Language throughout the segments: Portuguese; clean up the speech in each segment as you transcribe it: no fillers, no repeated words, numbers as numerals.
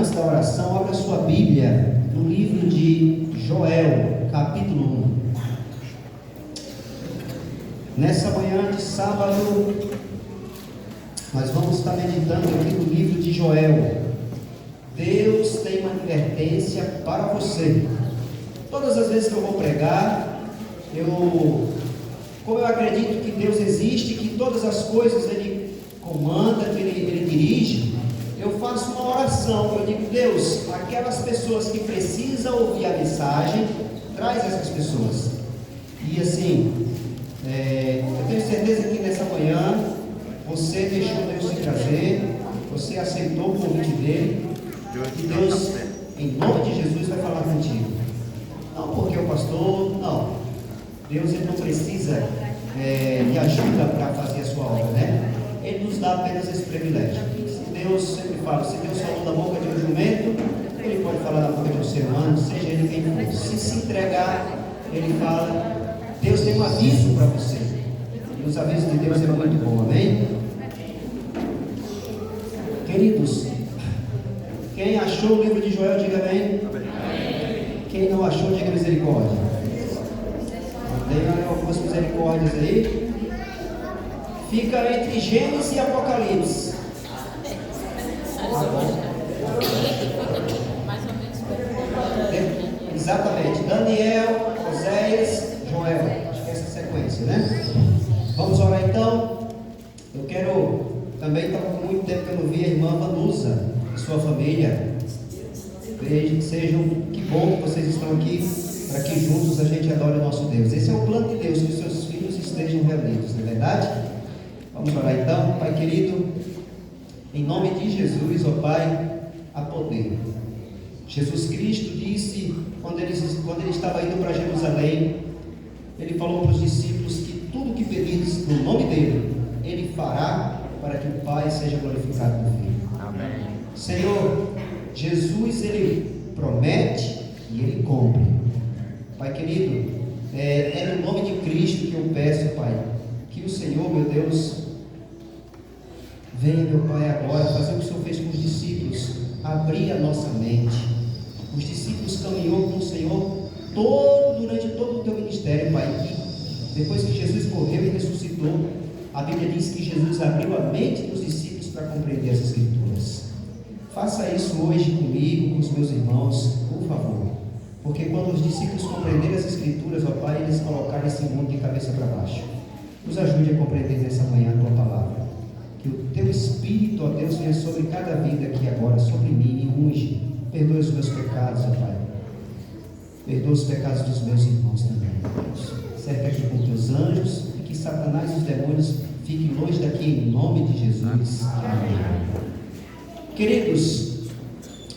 antes da oração, abra sua Bíblia no livro de Joel, capítulo 1. Nessa manhã de sábado, nós vamos estar meditando aqui no livro de Joel. Deus tem uma advertência para você. Todas as vezes que eu vou pregar, como eu acredito que Deus existe, que todas as coisas Ele comanda, que Ele dirige, eu faço uma oração. Eu digo: Deus, aquelas pessoas que precisam ouvir a mensagem, traz essas pessoas. E assim, eu tenho certeza que nessa manhã você deixou Deus te trazer, você aceitou o convite dele, e Deus, em nome de Jesus, vai falar contigo. Não porque o pastor, não. Deus, Ele não precisa de ajuda para fazer a sua obra, né? Ele nos dá apenas esse privilégio. Se Deus, sempre fala, se Deus falou da boca de um jumento, Ele pode falar da boca de um ser humano, seja ele quem for. Se entregar, Ele fala. Deus tem um aviso para você. E os avisos de Deus é muito bom, amém? Queridos, quem achou o livro de Joel, diga amém. Quem não achou, diga misericórdia. Tem algumas misericórdias aí. Fica entre Gênesis e Apocalipse. Exatamente. Daniel, Oséias, Joel. Acho que é essa sequência, né? Vamos orar então. Eu quero também, estava com muito tempo que eu não vi a irmã Vanusa e sua família. Que bom que vocês estão aqui, para que juntos a gente adore o nosso Deus. Esse é o plano de Deus, que os seus filhos estejam reunidos, não é verdade? Vamos orar então. Pai querido, em nome de Jesus, ó Pai, a poder. Jesus Cristo disse, quando ele estava indo para Jerusalém, Ele falou para os discípulos que tudo que pedires no nome dEle, Ele fará para que o Pai seja glorificado no Filho. Amém. Senhor, Jesus, Ele promete e Ele cumpre. Pai querido, é no nome de Cristo que eu peço, Pai, que o Senhor, meu Deus, venha, meu Pai, agora fazer o que o Senhor fez com os discípulos, abrir a nossa mente. Os discípulos caminhou com o Senhor durante todo o teu ministério, Pai, que depois que Jesus morreu e ressuscitou, a Bíblia diz que Jesus abriu a mente dos discípulos para compreender as Escrituras. Faça isso hoje comigo, com os meus irmãos, por favor. Porque quando os discípulos compreenderem as Escrituras, ó Pai, eles colocaram esse mundo de cabeça para baixo. Nos ajude a compreender nessa manhã a Tua Palavra. Que o Teu Espírito, ó Deus, venha sobre cada vida aqui agora, sobre mim, e unge. Perdoe os meus pecados, ó Pai. Perdoa os pecados dos meus irmãos também, Deus. Cerca aqui com Teus anjos, e que Satanás e os demônios fiquem longe daqui, em nome de Jesus. Amém. Queridos,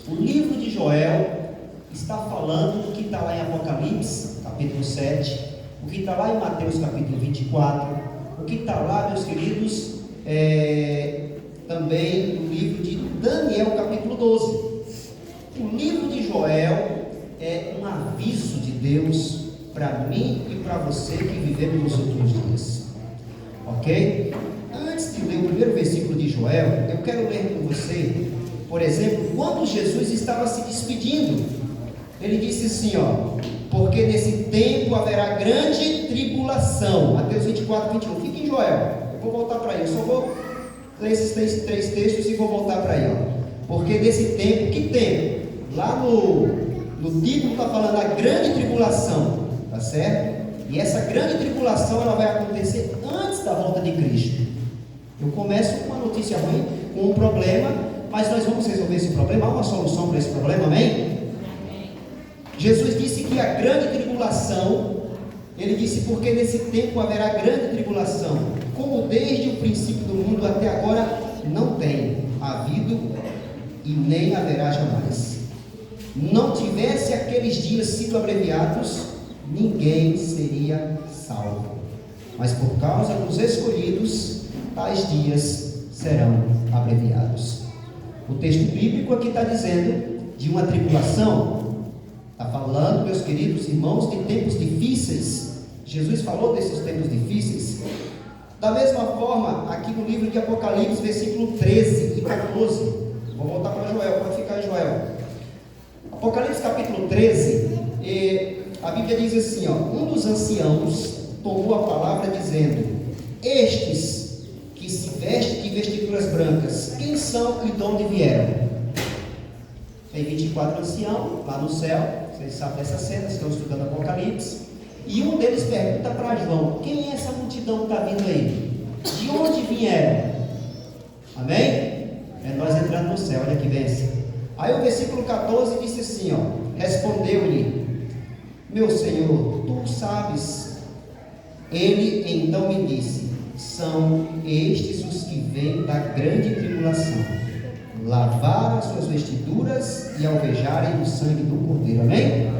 o livro de Joel está falando do que está lá em Apocalipse, capítulo 7, o que está lá em Mateus, capítulo 24, o que está lá, meus queridos, também no livro de Daniel, capítulo 12. O livro de Joel é um aviso de Deus para mim e para você que vivemos nos últimos dias. Ok? Antes de ler o primeiro versículo de Joel, eu quero ler com você, por exemplo, quando Jesus estava se despedindo. Ele disse assim, porque nesse tempo haverá grande tribulação. Mateus 24, 21. Fica em Joel. Eu vou voltar para aí. Eu só vou ler esses três textos e vou voltar para aí. Porque nesse tempo, que tempo? Lá no título está falando a grande tribulação. Tá certo? E essa grande tribulação ela vai acontecer antes da volta de Cristo. Eu começo com uma notícia ruim, com um problema, mas nós vamos resolver esse problema. Há uma solução para esse problema, amém? Jesus disse que a grande tribulação, Ele disse, porque nesse tempo haverá grande tribulação, como desde o princípio do mundo até agora não tem havido e nem haverá jamais. Não tivesse aqueles dias sido abreviados, ninguém seria salvo. Mas por causa dos escolhidos, tais dias serão abreviados. O texto bíblico aqui está dizendo de uma tribulação. Está falando, meus queridos irmãos, de tempos difíceis. Jesus falou desses tempos difíceis. Da mesma forma, aqui no livro de Apocalipse, versículo 13 e 14, Vou voltar para Joel, pode ficar em Joel. Apocalipse capítulo 13, a Bíblia diz assim, ó, um dos anciãos tomou a palavra dizendo: estes que se vestem de vestiduras brancas, quem são e de onde vieram? Tem 24 anciãos lá no céu, vocês sabem dessa cena, estão estudando Apocalipse, e um deles pergunta para João: quem é essa multidão que está vindo aí? De onde vieram? Amém? É nós entrando no céu, olha que bênção. Aí o versículo 14 disse assim, ó, respondeu-lhe: meu Senhor, tu sabes. Ele então me disse: são estes os que vêm da grande tribulação, lavaram as suas vestiduras e alvejarem o sangue do Cordeiro. Amém?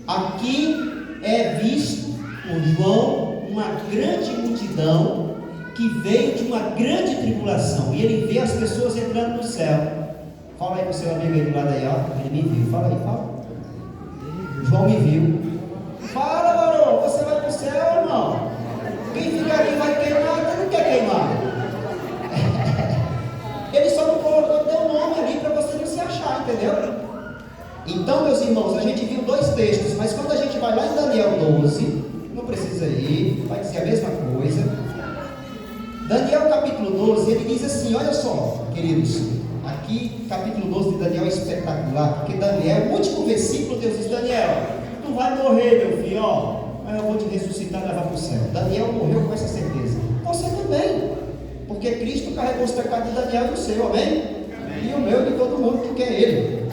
Aqui é visto por João uma grande multidão que veio de uma grande tribulação, e ele vê as pessoas entrando no céu. Fala aí com o seu amigo aí do lado aí, ó. Ele me viu, fala aí, fala. João me viu. Fala, varão, você vai para o céu, irmão? Quem fica aqui vai queimar, você não quer queimar. Ele só não colocou teu nome ali para você não se achar, entendeu? Então, meus irmãos, a gente viu dois textos, mas quando a gente vai lá em Daniel 12, não precisa ir, vai dizer a mesma coisa. Daniel capítulo 12, ele diz assim, olha só, queridos, aqui capítulo 12 de Daniel é espetacular, porque Daniel, o último versículo, Deus diz: Daniel, tu vai morrer, meu filho, ó, mas eu vou te ressuscitar e levar para o céu. Daniel morreu com essa certeza, você também, porque Cristo carregou os pecados de Daniel e o seu, amém? E o meu e de todo mundo que quer ele.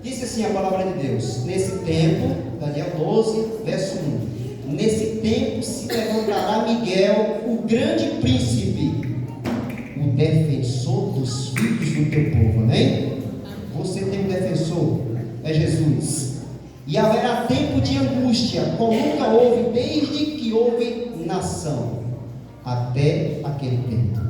Disse assim a palavra de Deus: nesse tempo, Daniel 12, verso 1, nesse tempo se levantará Miguel, o grande príncipe, o defensor dos filhos do teu povo, amém? Você tem um defensor, é Jesus. E haverá tempo de angústia, como nunca houve desde que houve nação, até aquele tempo.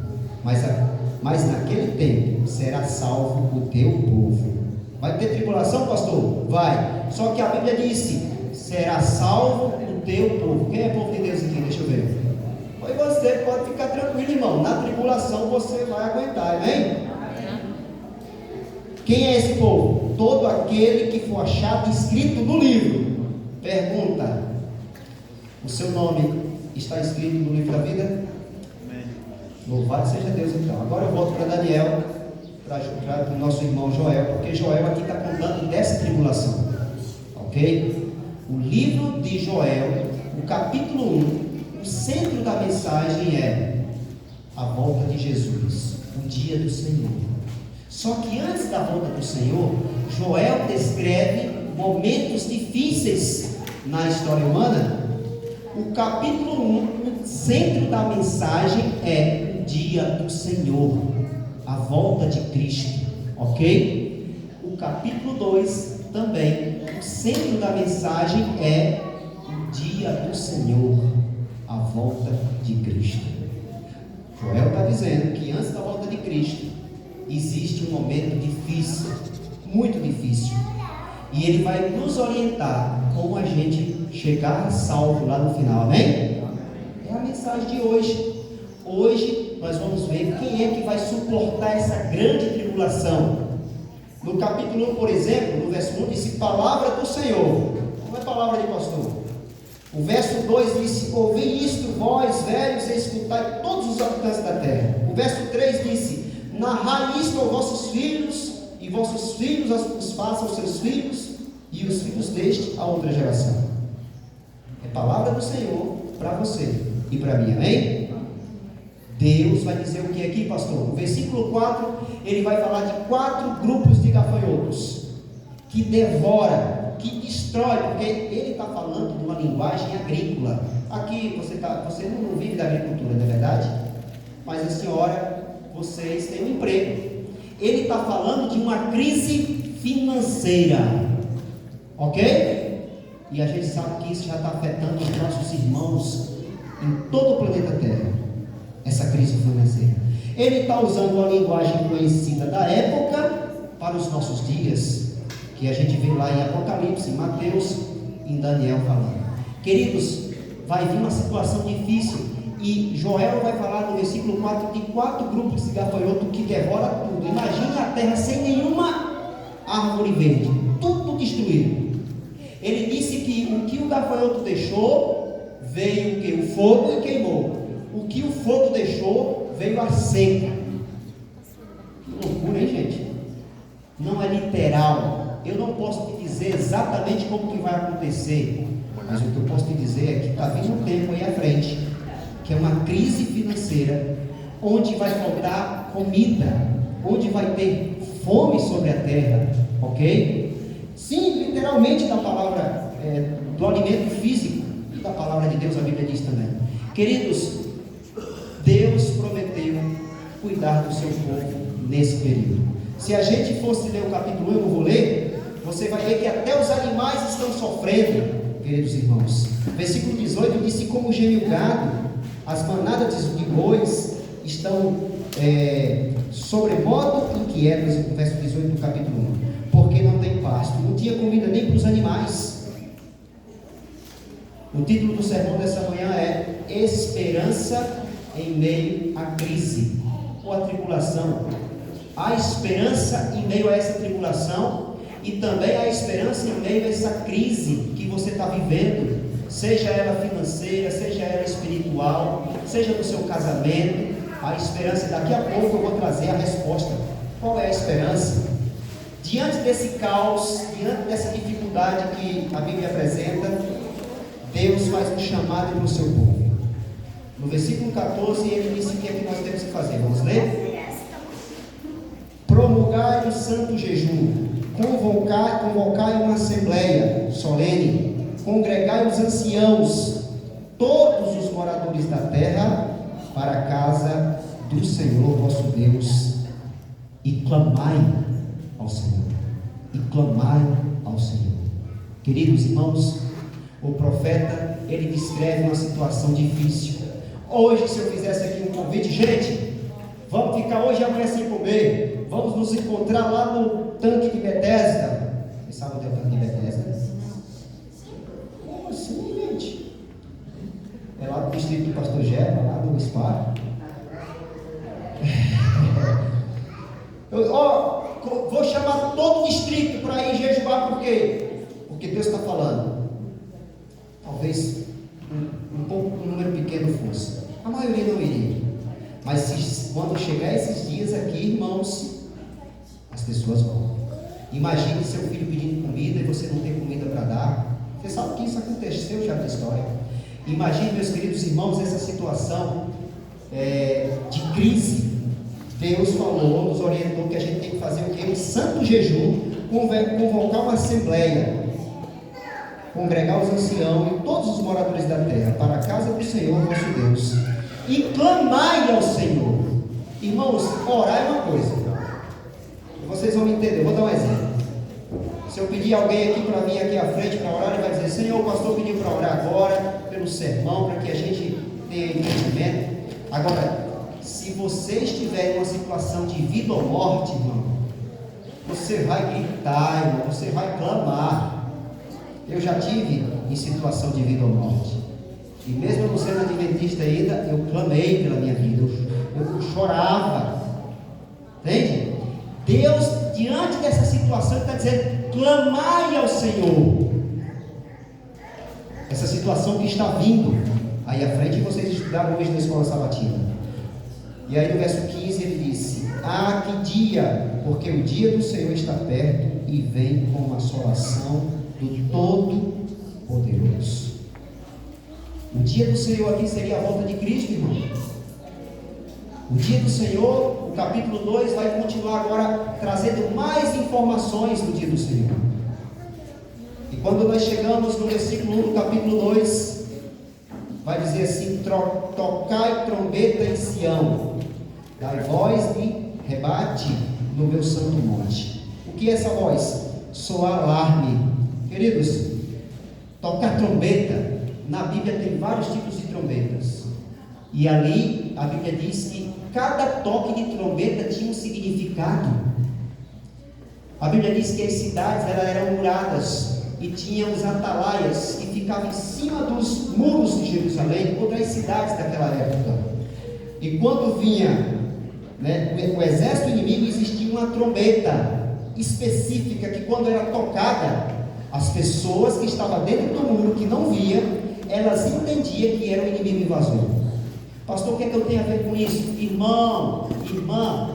Mas naquele tempo será salvo o teu povo. Vai ter tribulação, pastor? Vai. Só que a Bíblia disse: será salvo o teu povo. Quem é povo de Deus aqui? Deixa eu ver. Pois você pode ficar tranquilo, irmão. Na tribulação você vai aguentar, amém? Quem é esse povo? Todo aquele que for achado escrito no livro. Pergunta: o seu nome está escrito no livro da vida? Amém. Louvado seja Deus, então. Agora eu volto para Daniel, para o nosso irmão Joel, porque Joel aqui está contando dessa tribulação, ok? O livro de Joel, o capítulo 1, o centro da mensagem é a volta de Jesus, o dia do Senhor. Só que antes da volta do Senhor, Joel descreve momentos difíceis na história humana. O capítulo 1, o centro da mensagem é o dia do Senhor, a volta de Cristo, ok? O capítulo 2 também, o centro da mensagem é o dia do Senhor, a volta de Cristo. Joel está dizendo que antes da volta de Cristo existe um momento difícil, muito difícil, e ele vai nos orientar como a gente chegar salvo lá no final, amém? É a mensagem de hoje. Hoje nós vamos ver quem é que vai suportar essa grande tribulação. No capítulo 1, por exemplo, no verso 1, disse palavra do Senhor. Não é palavra de pastor. O verso 2 disse: ouvi isto, vós velhos, e escutai todos os habitantes da terra. O verso 3 disse: narrai isto aos vossos filhos, e vossos filhos os façam aos seus filhos, e os filhos deste a outra geração. É palavra do Senhor para você e para mim, amém? Deus vai dizer o que aqui, pastor? No versículo 4, ele vai falar de 4 grupos de gafanhotos que devora, que destrói, porque ele está falando de uma linguagem agrícola. Aqui você não vive da agricultura, não é verdade? Mas a senhora, vocês têm um emprego. Ele está falando de uma crise financeira, ok? E a gente sabe que isso já está afetando os nossos irmãos em todo o planeta Terra, essa crise financeira. Ele está usando uma linguagem conhecida da época para os nossos dias, que a gente vê lá em Apocalipse, em Mateus, em Daniel falando. Queridos, vai vir uma situação difícil, E Joel vai falar no versículo 4 de 4 grupos de gafanhoto que devora tudo. Imagine a terra sem nenhuma árvore verde, tudo destruído. Ele disse que o que o gafanhoto deixou, veio o que? O fogo e queimou. O que o fogo deixou, veio a seca. Que loucura, hein, gente? Não é literal. Eu não posso te dizer exatamente como que vai acontecer, mas o que eu posso te dizer é que está vindo um tempo aí à frente, que é uma crise financeira, onde vai faltar comida, onde vai ter fome sobre a terra, ok? Sim, literalmente da palavra, do alimento físico, e da palavra de Deus, a Bíblia diz também. Queridos, Deus prometeu cuidar do seu povo nesse período. Se a gente fosse ler o capítulo 1, eu não vou ler, você vai ver que até os animais estão sofrendo, queridos irmãos. Versículo 18 diz: como geme o gado, as manadas de bois estão sobremodo inquietas, verso 18 do capítulo 1, porque não tem pasto, não tinha comida nem para os animais. O título do sermão dessa manhã é Esperança em meio à crise ou à tribulação. Há esperança em meio a essa tribulação, e também há esperança em meio a essa crise que você está vivendo, seja ela financeira, seja ela espiritual, seja no seu casamento. Há esperança, e daqui a pouco eu vou trazer a resposta. Qual é a esperança? Diante desse caos, diante dessa dificuldade que a Bíblia apresenta, Deus faz um chamado para o seu povo. No versículo 14 ele disse o que é que nós temos que fazer. Vamos ler? Promulgai o santo jejum, convocai uma assembleia solene, congregai os anciãos, todos os moradores da terra, para a casa do Senhor vosso Deus, e clamai ao Senhor, e clamai ao Senhor. Queridos irmãos, o profeta, ele descreve uma situação difícil. Hoje, se eu fizesse aqui um convite, gente, vamos ficar hoje e amanhã sem comer, vamos nos encontrar lá no tanque de Betesda. Vocês sabem onde é o tanque de Betesda? Como assim, gente? É lá do distrito do Pastor Gera, lá do Spa. Vou chamar todo o distrito para ir jejuar, por quê? Porque Deus está falando. Talvez um número pequeno fosse, a maioria não iria, mas quando chegar esses dias aqui, irmãos, as pessoas vão. Imagine seu filho pedindo comida e você não tem comida para dar. Você sabe que isso aconteceu já na história. Imagine, meus queridos irmãos, essa situação de crise. Deus falou, nos orientou que a gente tem que fazer o quê? Um santo jejum, convocar uma assembleia, congregar os anciãos e todos os moradores da terra para a casa do Senhor nosso Deus, e clamai ao Senhor. Irmãos, orar é uma coisa, e vocês vão me entender. Eu vou dar um exemplo. Se eu pedir alguém aqui para vir aqui à frente para orar, ele vai dizer: Senhor, o pastor pediu para orar agora pelo sermão, para que a gente tenha entendimento. Agora, se você estiver em uma situação de vida ou morte, irmão, você vai gritar, irmão, você vai clamar. Eu já tive em situação de vida ou morte, e mesmo eu não sendo adventista ainda, eu clamei pela minha vida, eu chorava, entende? Deus, diante dessa situação, está dizendo: clamai ao Senhor. Essa situação que está vindo aí à frente, vocês estudaram hoje na escola sabatina. E aí no verso 15 ele disse: ah, que dia, porque o dia do Senhor está perto, e vem com a assolação do Todo-Poderoso. O dia do Senhor aqui seria a volta de Cristo, irmão. O dia do Senhor, o capítulo 2 vai continuar agora trazendo mais informações do dia do Senhor. E quando nós chegamos no versículo 1 do capítulo 2, vai dizer assim: tocai trombeta em Sião, dai voz de rebate no meu santo monte. O que é essa voz? Soar alarme. Queridos, tocar trombeta, na Bíblia tem vários tipos de trombetas, e ali a Bíblia diz que cada toque de trombeta tinha um significado. A Bíblia diz que as cidades eram muradas e tinham os atalaias que ficavam em cima cima dos muros de Jerusalém ou das cidades daquela época. E quando vinha, o exército inimigo, existia uma trombeta específica que, quando era tocada, as pessoas que estavam dentro do muro, que não via, elas entendiam que era o inimigo invasor. Pastor, o que é que eu tenho a ver com isso? Irmão, irmã,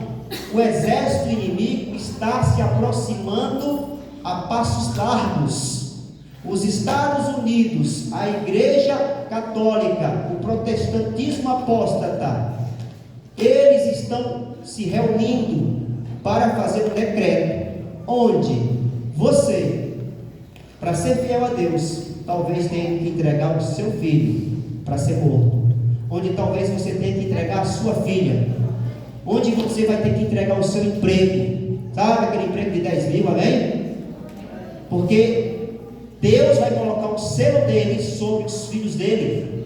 o exército inimigo está se aproximando a passos largos. Os Estados Unidos, a Igreja Católica, o protestantismo apóstata, eles estão se reunindo para fazer um decreto, onde você, para ser fiel a Deus, talvez tenha que entregar o seu filho para ser morto, onde talvez você tenha que entregar a sua filha, onde você vai ter que entregar o seu emprego, sabe aquele emprego de 10 mil, amém? Porque Deus vai colocar o selo dele sobre os filhos dele,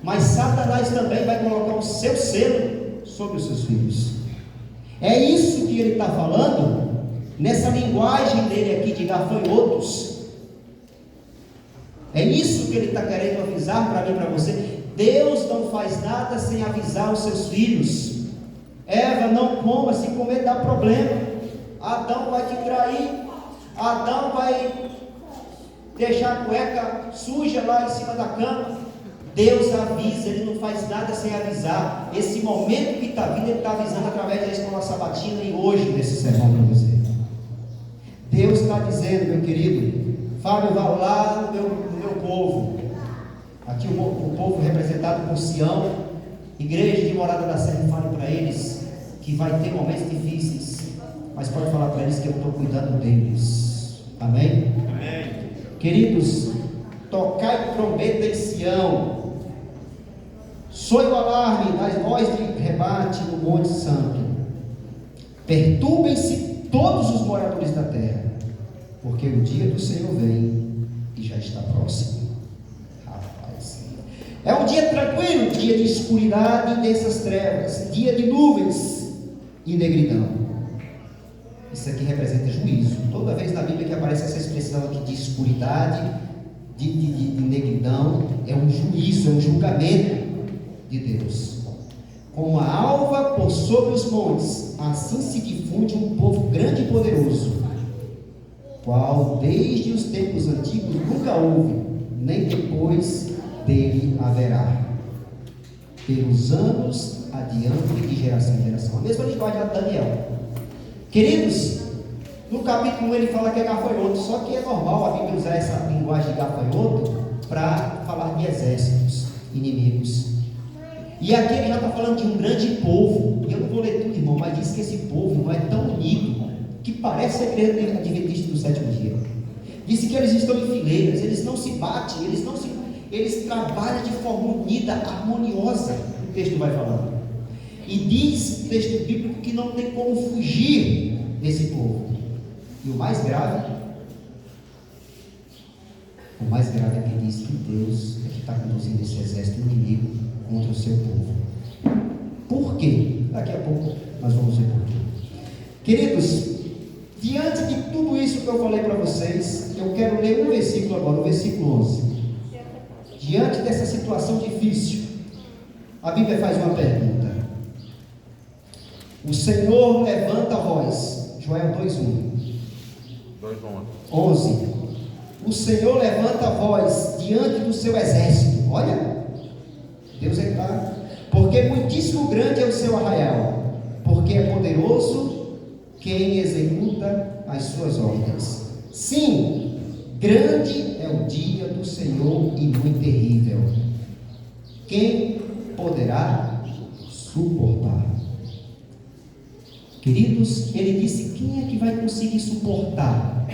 mas Satanás também vai colocar o seu selo sobre os seus filhos. É isso que ele está falando, nessa linguagem dele aqui de gafanhotos. É isso que ele está querendo avisar para mim e para você. Deus não faz nada sem avisar os seus filhos. Eva, não coma, se comer dá problema. Adão vai te trair. Adão vai deixar a cueca suja lá em cima da cama. Deus avisa, ele não faz nada sem avisar. Esse momento que está vindo, ele está avisando através da escola sabatina e hoje nesse sermão para você. Deus está dizendo, meu querido, Fábio, vá lá no meu povo. Aqui o povo representado por Sião, igreja de Morada da Serra, fale para eles que vai ter momentos difíceis, mas pode falar para eles que eu estou cuidando deles. Amém? Amém. Queridos, tocai trombeta em Sião, soe o alarme das vozes de rebate no Monte Santo, perturbem-se todos os moradores da terra, porque o dia do Senhor vem e já está próximo. É um dia tranquilo, dia de escuridade e densas trevas, dia de nuvens e negridão. Isso aqui representa juízo. Toda vez na Bíblia que aparece essa expressão aqui de escuridade, de negridão, é um juízo, é um julgamento de Deus. Como a alva por sobre os montes, assim se difunde um povo grande e poderoso, qual desde os tempos antigos nunca houve, nem depois dele haverá, pelos anos adiante de geração em geração. A mesma linguagem de Daniel. Queridos, no capítulo 1 ele fala que é gafanhoto, só que é normal a Bíblia usar essa linguagem de gafanhoto para falar de exércitos inimigos. E aqui ele já está falando de um grande povo, e eu não vou ler tudo, irmão, mas diz que esse povo não é tão unido, que parece a igreja adventista do sétimo dia. Disse que eles estão em fileiras, eles não se batem, eles trabalham de forma unida, harmoniosa. O texto vai falando. E diz o texto bíblico que não tem como fugir desse povo. E o mais grave é que diz que Deus é que está conduzindo esse exército inimigo contra o seu povo. Por quê? Daqui a pouco nós vamos ver por quê. Queridos, diante de tudo isso que eu falei para vocês, eu quero ler um versículo agora, o versículo 11. Diante dessa situação difícil, a Bíblia faz uma pergunta. O Senhor levanta a voz. Joel 2:1. 11. O Senhor levanta a voz diante do seu exército. Olha, Deus é claro. Porque muitíssimo grande é o seu arraial, porque é poderoso quem executa as suas ordens. Sim, grande é o dia do Senhor e muito terrível. Quem poderá suportar? Queridos, ele disse: quem é que vai conseguir suportar?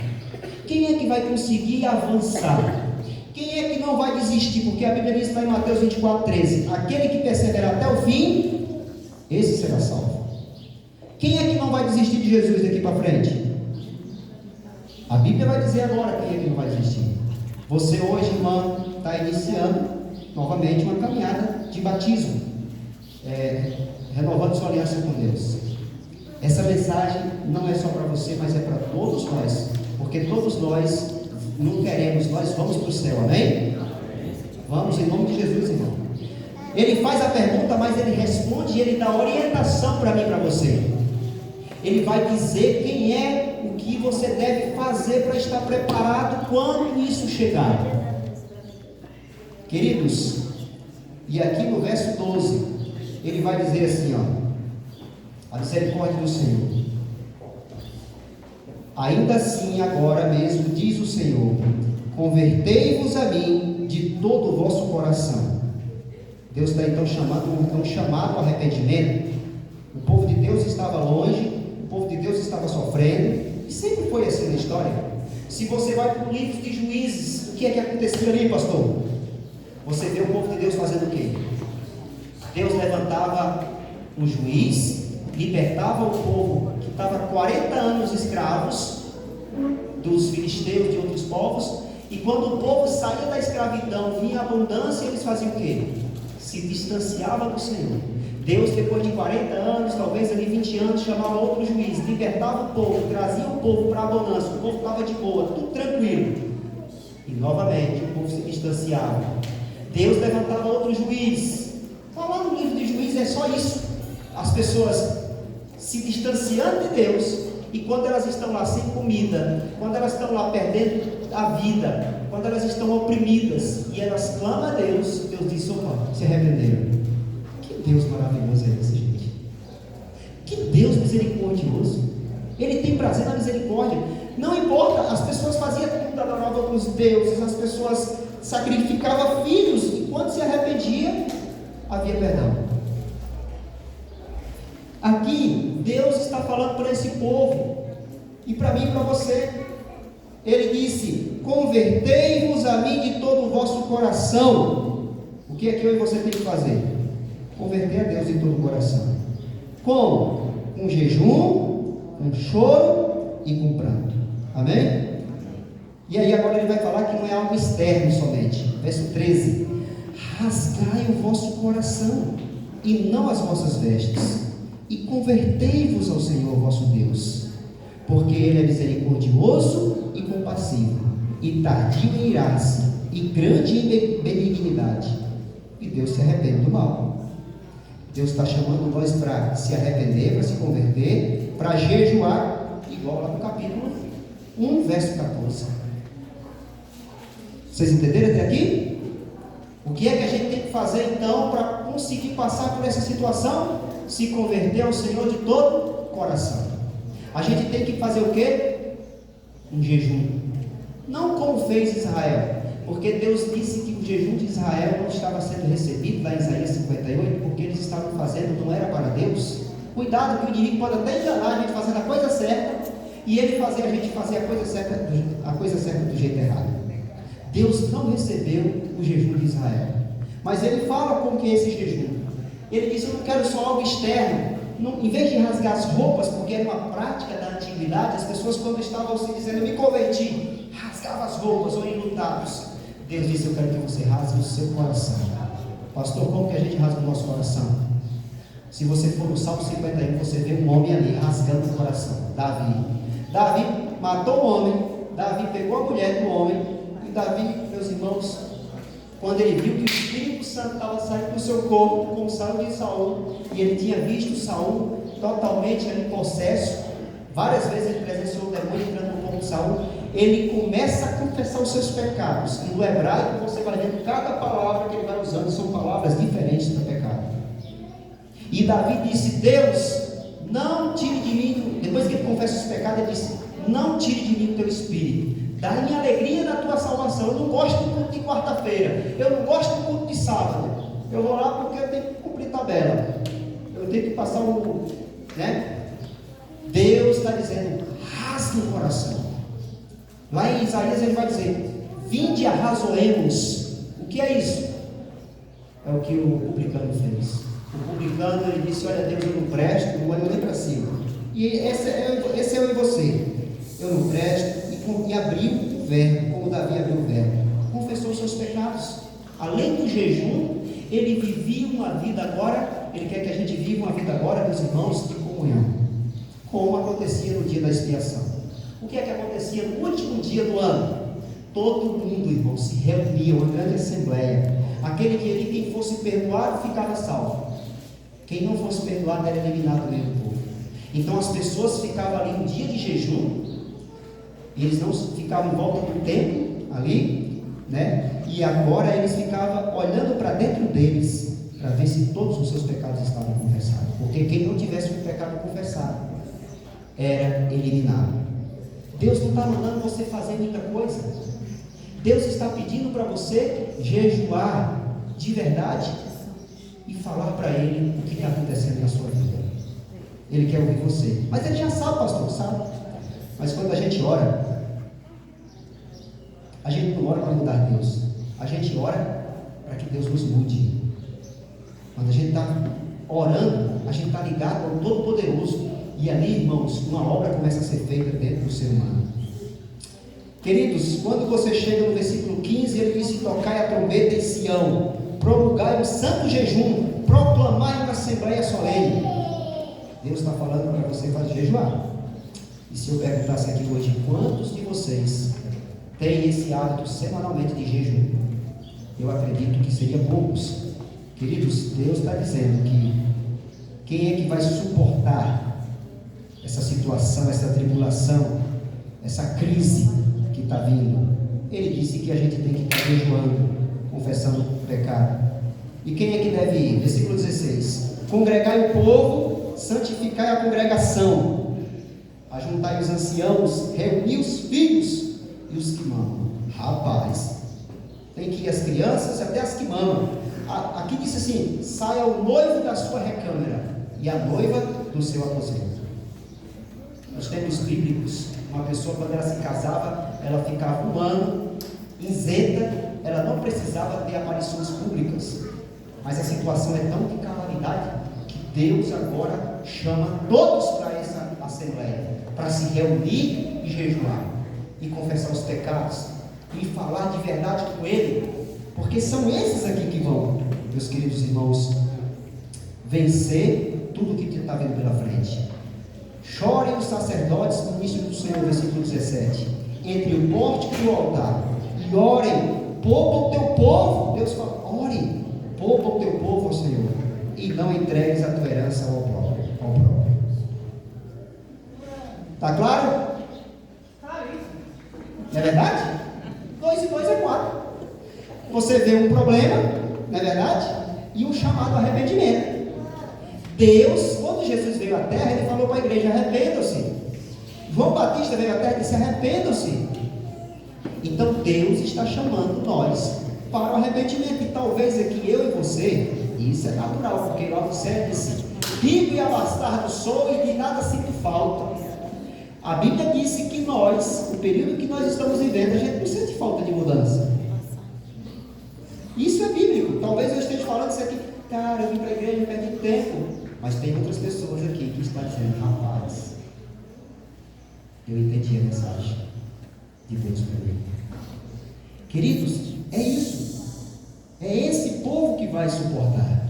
Quem é que vai conseguir avançar? Quem é que não vai desistir? Porque a Bíblia diz lá em Mateus 24:13: aquele que perseverar até o fim, esse será salvo. Quem é que não vai desistir de Jesus daqui para frente? A Bíblia vai dizer agora quem é que não vai desistir. Você hoje, irmã, está iniciando novamente uma caminhada de batismo, renovando sua aliança com Deus. Essa mensagem não é só para você, mas é para todos nós, porque todos nós não queremos, nós vamos para o céu, amém? Vamos, em nome de Jesus, irmão. Ele faz a pergunta, mas ele responde e ele dá orientação para mim e para você. Ele vai dizer quem é, o que você deve fazer para estar preparado quando isso chegar. Queridos, e aqui no verso 12, ele vai dizer assim, ó, a misericórdia do Senhor. Ainda assim, agora mesmo, diz o Senhor, convertei-vos a mim de todo o vosso coração. Deus está então chamado ao arrependimento. O povo de Deus estava longe, o povo de Deus estava sofrendo, e sempre foi assim na história. Se você vai para o livro de Juízes, o que é que acontecia ali, pastor? Você vê o povo de Deus fazendo o quê? Deus levantava um juiz, libertava o povo que estava 40 anos escravos dos filisteus, de outros povos, e quando o povo saía da escravidão, vinha a abundância, eles faziam o quê? Se distanciava do Senhor. Deus, depois de 40 anos, talvez ali 20 anos, chamava outro juiz, libertava o povo, trazia o povo para a abundância, o povo estava de boa, tudo tranquilo, e novamente o povo se distanciava. Deus levantava outro juiz. Falar no livro de Juízes é só isso, as pessoas se distanciando de Deus, e quando elas estão lá sem comida, quando elas estão lá perdendo a vida, quando elas estão oprimidas, e elas clamam a Deus, Deus diz: opa, se arrependeram. Que Deus maravilhoso é esse, gente? Que Deus misericordioso. Ele tem prazer na misericórdia. Não importa, as pessoas faziam tudo, adoravam outros deuses, as pessoas sacrificavam filhos, e quando se arrependia, havia perdão. Aqui, Deus está falando para esse povo, e para mim e para você. Ele disse: convertei-vos a mim de todo o vosso coração. O que é que eu e você tem que fazer? Converter a Deus de todo o coração. Como? Com jejum, com choro e com pranto. Amém? E aí agora ele vai falar que não é algo externo somente. Verso 13: rasgai o vosso coração e não as vossas vestes, e convertei-vos ao Senhor vosso Deus, porque Ele é misericordioso e compassivo, e tardio em irar-se, e grande em benignidade. E Deus se arrepende do mal. Deus está chamando nós para se arrepender, para se converter, para jejuar, igual lá no capítulo 1, verso 14. Vocês entenderam até aqui? O que é que a gente tem que fazer então para conseguir passar por essa situação? Se converter ao Senhor de todo o coração. A gente tem que fazer o quê? Um jejum. Não como fez Israel, porque Deus disse que o jejum de Israel não estava sendo recebido lá em Isaías 58, porque eles estavam fazendo, não era para Deus. Cuidado, que o inimigo pode até enganar a gente fazendo a coisa certa, e ele fazer a gente fazer a coisa certa do jeito errado. Deus não recebeu o jejum de Israel, mas ele fala como que é esse jejum. Ele diz: eu não quero só algo externo. Não, em vez de rasgar as roupas, porque era uma prática da antiguidade, as pessoas, quando estavam se dizendo eu me converti, rasgavam as roupas ou enlutados. Deus disse: eu quero que você rasgue o seu coração. Pastor, como que a gente rasga o nosso coração? Se você for no Salmo 51, você vê um homem ali rasgando o coração. Davi matou o homem, Davi pegou a mulher do homem, e Davi, meus irmãos, quando ele viu que o Espírito Santo estava saindo do seu corpo, como saiu de Saul, e ele tinha visto Saul totalmente ali possesso, várias vezes ele presenciou o demônio entrando no corpo de Saul, ele começa a confessar os seus pecados, e no hebraico você vai vendo cada palavra que ele vai usando, são palavras diferentes para pecado. E Davi disse: Deus, não tire de mim, depois que ele confessa os pecados, ele disse: não tire de mim o teu Espírito, dá-me alegria na tua salvação. Eu não gosto do culto de quarta-feira, eu não gosto do culto de sábado, eu vou lá porque eu tenho que cumprir tabela, eu tenho que passar o, Deus está dizendo: rasgue o coração. Lá em Isaías ele vai dizer: vinde arrazoemos. O que é isso? É o que o publicano fez. O publicano, ele disse: olha Deus, eu não presto, não olho nem para cima. E esse é eu e você. Eu não presto. E abriu o verbo, como Davi abriu o verbo, confessou os seus pecados. Além do jejum, ele vivia uma vida agora. Ele quer que a gente viva uma vida agora, meus irmãos, de comunhão, como acontecia no dia da expiação. O que é que acontecia no último dia do ano? Todo mundo, irmão, se reunia, uma grande assembleia, Aquele dia ali, quem fosse perdoado ficava salvo. Quem não fosse perdoado era eliminado do meio do povo. Então as pessoas ficavam ali um dia de jejum, e eles não ficavam em volta do templo ali, né? E agora eles ficavam olhando para dentro deles, para ver se todos os seus pecados estavam confessados. Porque quem não tivesse um pecado confessado era eliminado. Deus não está mandando você fazer muita coisa. Deus está pedindo para você jejuar de verdade e falar para Ele o que está acontecendo na sua vida. Ele quer ouvir você. Mas Ele já sabe, pastor, sabe? Mas quando a gente ora, a gente não ora para mudar Deus. A gente ora para que Deus nos mude. Quando a gente está orando, a gente está ligado ao Todo-Poderoso. E ali, irmãos, uma obra começa a ser feita dentro do ser humano. Queridos, quando você chega no versículo 15, ele diz: tocai a trombeta em Sião, promulgai um santo jejum, proclamai uma assembleia solene. Deus está falando para você fazer jejuar. E se eu perguntasse aqui hoje, quantos de vocês têm esse hábito semanalmente de jejum? Eu acredito que seria poucos. Queridos, Deus está dizendo que quem é que vai suportar essa situação, essa tribulação, essa crise que está vindo? Ele disse que a gente tem que estar jejuando, confessando o pecado. E quem é que deve ir? Versículo 16: congregai o povo, santificai a congregação, ajuntai os anciãos, reuni os filhos e os que mamam. Rapaz, tem que ir as crianças e até as que mamam. Aqui diz assim: saia o noivo da sua recâmara e a noiva do seu aposento. Nos tempos bíblicos, uma pessoa, quando ela se casava, ela ficava um ano isenta, ela não precisava ter aparições públicas. Mas a situação é tão de calamidade que Deus agora chama todos para essa assembleia, para se reunir e jejuar, e confessar os pecados, e falar de verdade com Ele, porque são esses aqui que vão, meus queridos irmãos, vencer tudo que está vindo pela frente. Chorem os sacerdotes no início do Senhor, versículo 17, entre o pórtico e o altar, e orem, poupa o teu povo. Deus fala: ore, poupa o teu povo ao Senhor, e não entregues a tua herança ao próprio. Está claro? Não é verdade? 2 e 2 é 4. Você vê um problema, não é verdade? E um chamado arrependimento. Deus, quando Jesus veio à terra, Ele falou para a igreja: arrependam-se. João Batista veio à terra e disse: arrependam-se. Então Deus está chamando nós para o arrependimento. E talvez aqui eu e você, e isso é natural, porque lá no céu disse: rico e abastado sou e de nada sinto falta. A Bíblia disse que nós, o período que nós estamos vivendo, a gente não sente falta de mudança. Isso é bíblico. Talvez eu esteja falando isso aqui: cara, eu vim para a igreja, perdi tempo. Mas tem outras pessoas aqui que estão dizendo: rapaz, eu entendi a mensagem de Deus para mim. Queridos, é isso. É esse povo que vai suportar.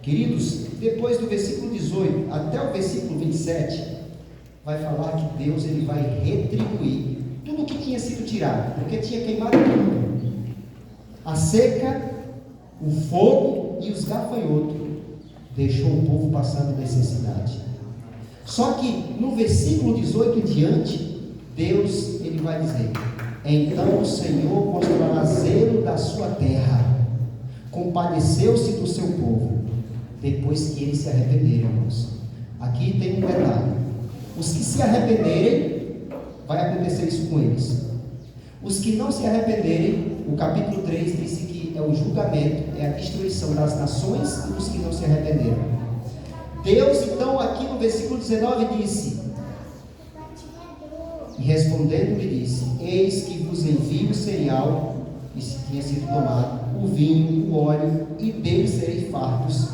Queridos, depois do versículo 18 até o versículo 27, vai falar que Deus, Ele vai retribuir tudo o que tinha sido tirado, porque tinha queimado tudo. A seca, o fogo e os gafanhotos deixou o povo passando necessidade. Só que no versículo 18 em diante, Deus, Ele vai dizer: então o Senhor mostrará zelo da sua terra, compadeceu-se do seu povo, depois que eles se arrependeram, irmãos. Aqui tem um detalhe: os que se arrependerem, vai acontecer isso com eles. Os que não se arrependerem, o capítulo 3 disse que é o julgamento, é a destruição das nações e dos que não se arrependeram. Deus, então, aqui no versículo 19 disse, e respondendo lhe disse: eis que vos envio o cereal, e se tinha sido tomado, o vinho, o óleo, e dele sereis fartos,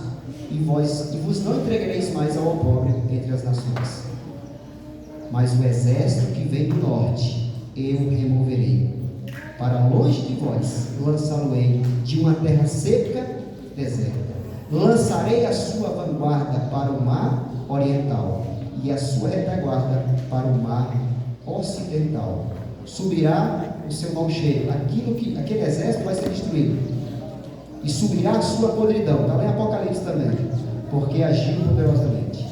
e vos não entregareis mais ao opróbrio entre as nações. Mas o exército que vem do norte, eu removerei. Para longe de vós, lançá-lo-ei de uma terra seca, deserta. Lançarei a sua vanguarda para o mar oriental, e a sua retaguarda para o mar ocidental. Subirá o seu mau cheiro. Aquele exército vai ser destruído. e subirá a sua podridão. Está lá em Apocalipse também. Porque agiu poderosamente.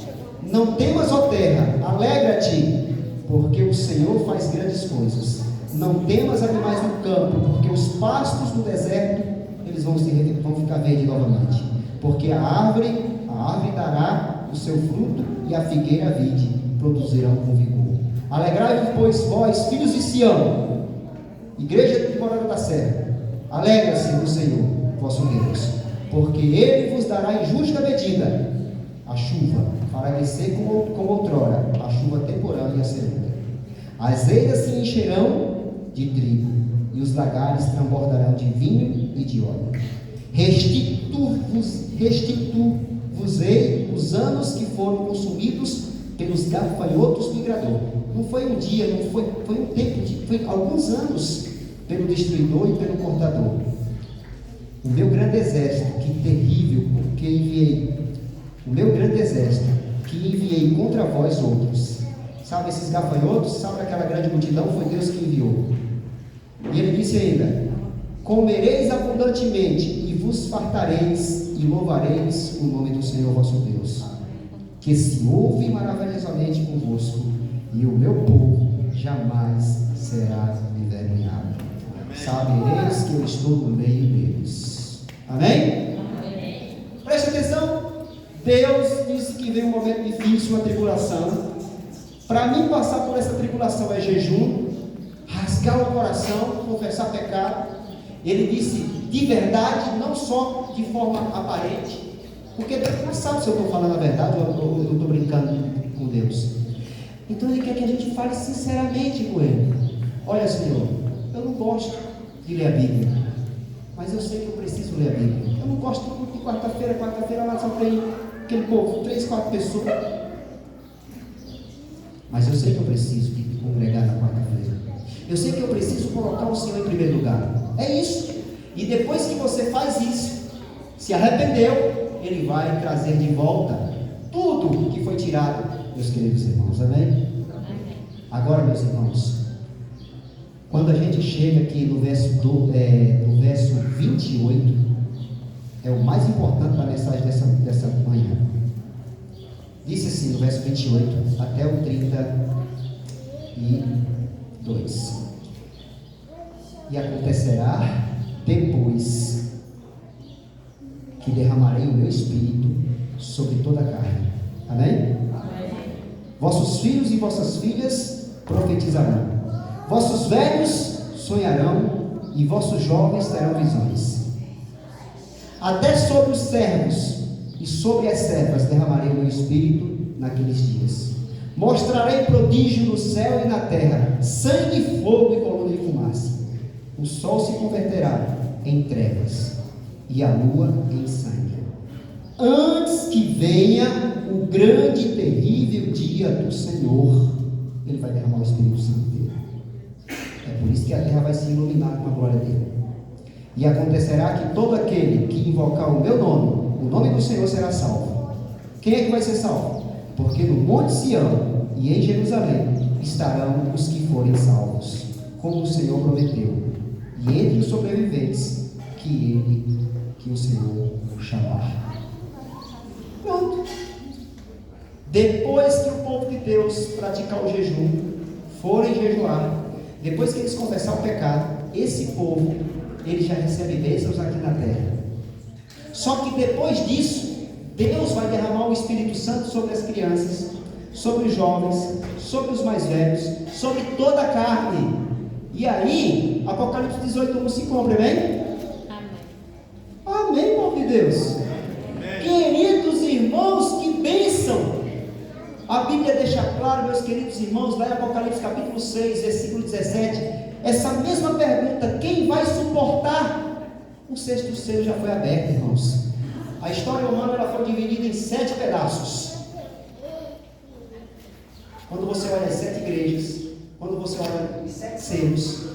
Não temas, ó terra, alegra-te, porque o Senhor faz grandes coisas. Não temas, animais do campo, porque os pastos do deserto, eles vão ficar verdes novamente. Porque a árvore dará o seu fruto, e a figueira e a vide produzirão com vigor. Alegrai-vos, pois, vós, filhos de Sião, igreja de Morada da Serra, alegra-se no Senhor, vosso Deus, porque Ele vos dará em justa medida a chuva, fará descer como outrora, a chuva temporânea e a segunda. As eiras se encherão de trigo, e os lagares transbordarão de vinho e de óleo. Restituo-vos-ei os anos que foram consumidos pelos gafanhotos migrador. Não foi um dia, não foi um tempo, foi alguns anos pelo destruidor e pelo cortador. O meu grande exército, que terrível, porque enviei, o meu grande exército, que enviei contra vós outros. Sabe esses gafanhotos? Sabe aquela grande multidão? Foi Deus que enviou. E ele disse ainda: comereis abundantemente e vos fartareis e louvareis o nome do Senhor vosso Deus, que se ouve maravilhosamente convosco, e o meu povo jamais será envergonhado. Sabereis que eu estou no meio deles. Amém? Amém. Preste atenção. Deus disse que veio um momento difícil, uma tribulação. Para mim passar por essa tribulação é jejum, rasgar o coração, confessar pecado. Ele disse de verdade, não só de forma aparente, porque Deus não sabe se eu estou falando a verdade ou eu estou brincando com Deus. Então Ele quer que a gente fale sinceramente com Ele. Olha, Senhor, eu não gosto de ler a Bíblia, mas eu sei que eu preciso ler a Bíblia. Eu não gosto de quarta-feira lá só tem aquele povo, 3, 4 pessoas. Mas eu sei que eu preciso de congregar na quarta-feira. Eu sei que eu preciso colocar o Senhor em primeiro lugar. É isso. E depois que você faz isso, se arrependeu, Ele vai trazer de volta tudo que foi tirado, meus queridos irmãos. Amém? Agora, meus irmãos, quando a gente chega aqui no verso 28, é o mais importante da mensagem dessa manhã. Disse assim no verso 28 até o 32: e acontecerá depois que derramarei o meu espírito sobre toda a carne. Amém? Amém. Vossos filhos e vossas filhas profetizarão, vossos velhos sonharão, e vossos jovens terão visões. Até sobre os servos e sobre as servas derramarei o meu espírito naqueles dias. Mostrarei prodígio no céu e na terra, sangue, fogo e coluna de fumaça. O sol se converterá em trevas e a lua em sangue, antes que venha o grande e terrível dia do Senhor. Ele vai derramar o Espírito Santo dele. É por isso que a terra vai se iluminar com a glória dele. E acontecerá que todo aquele que invocar o meu nome, o nome do Senhor, será salvo. Quem é que vai ser salvo? Porque no Monte Sião e em Jerusalém estarão os que forem salvos, como o Senhor prometeu, e entre os sobreviventes que o Senhor chamar. Pronto. Depois que o povo de Deus praticar o jejum, forem jejuar, depois que eles confessar o pecado, esse povo, ele já recebe bênçãos aqui na terra. Só que depois disso, Deus vai derramar o Espírito Santo sobre as crianças, sobre os jovens, sobre os mais velhos, sobre toda a carne. E aí, Apocalipse 18:1 se cumpre, amém? Amém, povo de Deus. Amém. Queridos irmãos, que bênção! A Bíblia deixa claro, meus queridos irmãos, lá em Apocalipse capítulo 6, versículo 17, essa mesma pergunta: quem vai suportar? O sexto selo já foi aberto, irmãos. A história humana ela foi dividida em 7 pedaços. Quando você olha as 7 igrejas, quando você olha os 7 selos,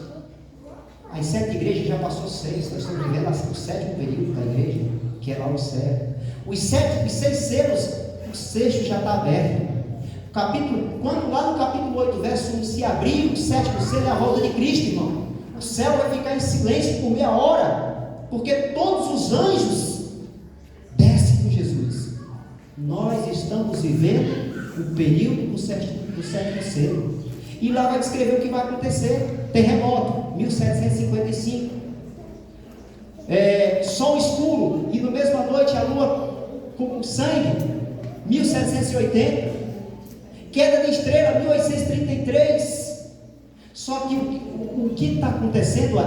as 7 igrejas já passou 6, nós estamos vivendo o 7º período da igreja, que é lá o céu. Os 6 selos, o sexto já está aberto. Quando lá no capítulo 8, verso 1, se abrir o 7º selo, é a volta de Cristo, irmão. O céu vai ficar em silêncio por meia hora. porque todos os anjos descem com Jesus. Nós estamos vivendo o período do sétimo selo, e lá vai descrever o que vai acontecer. Terremoto, 1755, sol escuro, e no mesma noite a lua com sangue, 1780, queda de estrela, 1833. Só que o que está acontecendo,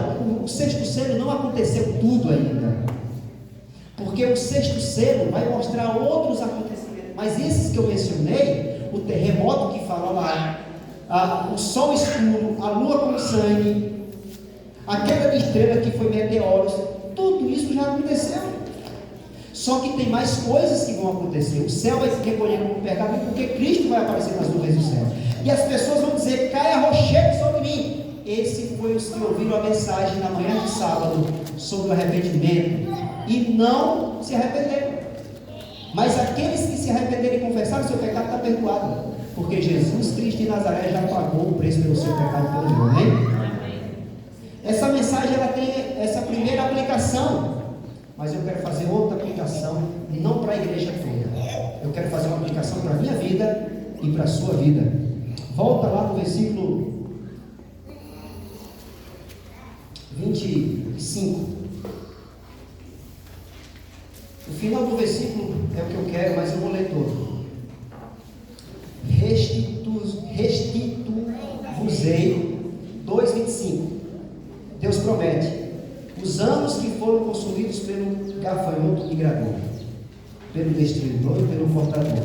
o sexto selo não aconteceu tudo ainda, porque o sexto selo vai mostrar outros acontecimentos, mas esses que eu mencionei, o terremoto que fala lá, o sol escuro, a lua com sangue, a queda de estrela que foi meteoros, tudo isso já aconteceu. Só que tem mais coisas que vão acontecer. O céu vai se recolher como pergaminho, porque Cristo vai aparecer nas nuvens do céu, e as pessoas vão dizer: caia rochedo sobre mim. Esse foi os que ouviram a mensagem na manhã de sábado sobre o arrependimento e não se arrependeram. Mas aqueles que se arrependerem e confessarem, seu pecado está perdoado, porque Jesus Cristo de Nazaré já pagou o preço pelo seu pecado e pelo meu. Amém? Essa mensagem ela tem essa primeira aplicação, mas eu quero fazer outra aplicação, não para a igreja toda. Eu quero fazer uma aplicação para a minha vida e para a sua vida. Volta lá no versículo 25. O final do versículo é o que eu quero, mas eu vou ler todo. Restituvos-ei, 2:25. Deus promete: os anos que foram consumidos pelo gafanhoto migrador, pelo destruidor e pelo cortador,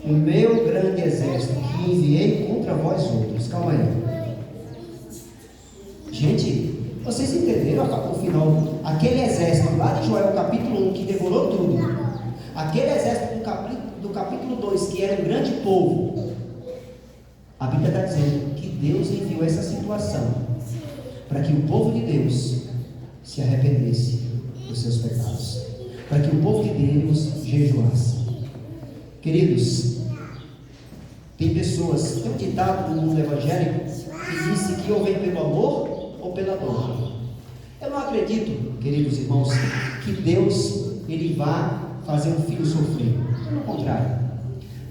o meu grande exército que enviei contra vós outros. Calma aí. Gente, vocês entenderam o final? Aquele exército lá de Joel capítulo 1 que devorou tudo, aquele exército do capítulo 2 que era um grande povo, a Bíblia está dizendo que Deus enviou essa situação para que o povo de Deus se arrependesse dos seus pecados, para que o povo de Deus jejuasse. Queridos, tem pessoas, tem um ditado no mundo evangélico que diz que ou vem pelo amor ou pela dor. Eu não acredito, queridos irmãos, que Deus ele vá fazer um filho sofrer. Pelo contrário,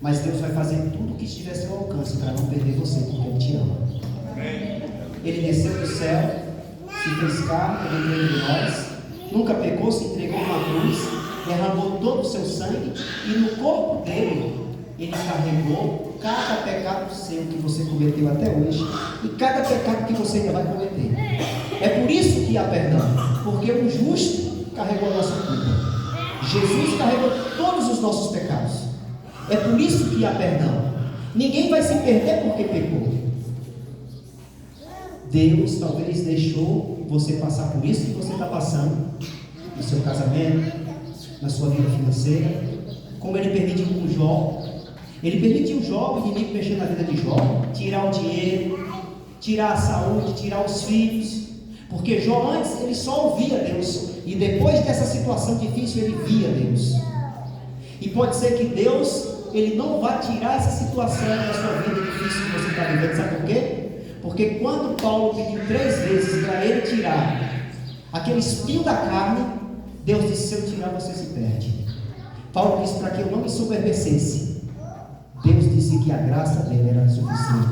mas Deus vai fazer tudo o que estiver a seu alcance para não perder você, porque Ele te ama. Ele desceu do céu, se fez carne, ele veio de nós, nunca pecou, se entregou na cruz, derramou todo o seu sangue, e no corpo dele ele carregou cada pecado seu que você cometeu até hoje, e cada pecado que você ainda vai cometer. É por isso que há perdão, porque o justo carregou a nossa culpa. Jesus carregou todos os nossos pecados. É por isso que há perdão. Ninguém vai se perder porque pecou. Deus talvez deixou você passar por isso que você está passando no seu casamento, na sua vida financeira, como Ele permitiu com Jó. Ele permitiu Jó, o inimigo mexer na vida de Jó, tirar o dinheiro, tirar a saúde, tirar os filhos, porque Jó antes ele só ouvia Deus, e depois dessa situação difícil ele via Deus. E pode ser que Deus ele não vá tirar essa situação da sua vida difícil que você está vivendo. Sabe por quê? Porque quando Paulo pediu 3 vezes para ele tirar aquele espinho da carne, Deus disse: se eu tirar, você se perde. Paulo disse para que eu não me soberbecesse. Deus disse que a graça dele era suficiente.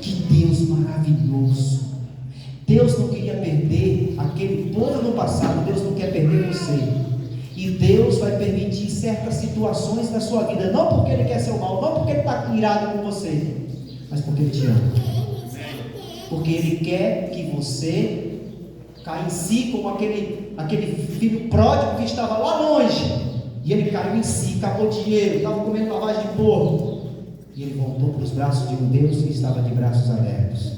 Que Deus maravilhoso. Deus não queria perder aquele povo no passado. Deus não quer perder você. E Deus vai permitir certas situações na sua vida, não porque Ele quer seu mal, não porque Ele está irado com você, mas porque Ele te ama. Porque Ele quer que você caia em si como aquele filho pródigo que estava lá longe, e ele caiu em si, acabou o dinheiro, estava comendo lavagem de porco, e ele voltou para os braços de um Deus que estava de braços abertos.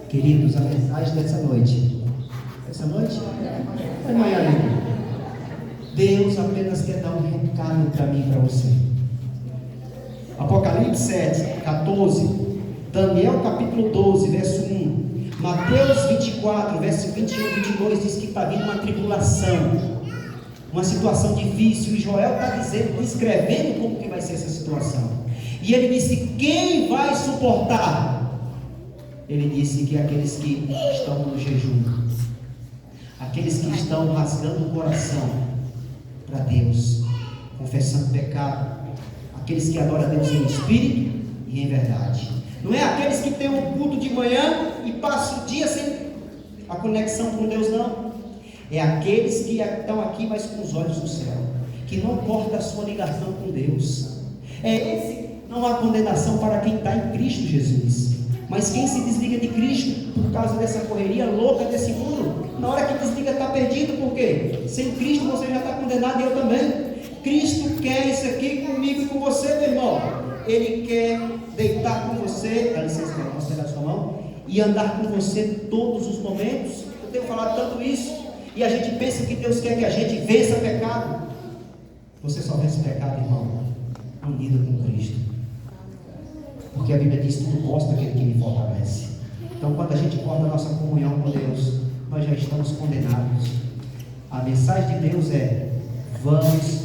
Queridos, a mensagem dessa noite, é amanhã ainda. Deus apenas quer dar um recado para mim e para você. Apocalipse 7, 14, Daniel capítulo 12, verso 1, Mateus 24, verso 21 e 22 diz que está vindo uma tribulação, uma situação difícil, e Joel está descrevendo como que vai ser essa situação. E ele disse: quem vai suportar? Ele disse que aqueles que estão no jejum. Aqueles que estão rasgando o coração para Deus, confessando pecado. Aqueles que adoram a Deus em espírito e em verdade. Não é aqueles que têm um culto de manhã e passam o dia sem a conexão com Deus, não. É aqueles que estão aqui, mas com os olhos do céu, que não corta a sua ligação com Deus. Não há condenação para quem está em Cristo Jesus. Mas quem se desliga de Cristo por causa dessa correria louca desse mundo, na hora que desliga está perdido. Por quê? Sem Cristo você já está condenado, e eu também. Cristo quer isso aqui comigo e com você, meu irmão. Ele quer deitar com você, dá licença, posso pegar a sua mão, e andar com você todos os momentos. Eu tenho falado tanto isso, e a gente pensa que Deus quer que a gente vença pecado. Você só vence pecado, irmão, unido com Cristo. Porque a Bíblia diz: tudo posso aquele que me fortalece. Então, quando a gente corta a nossa comunhão com Deus, nós já estamos condenados. A mensagem de Deus é: vamos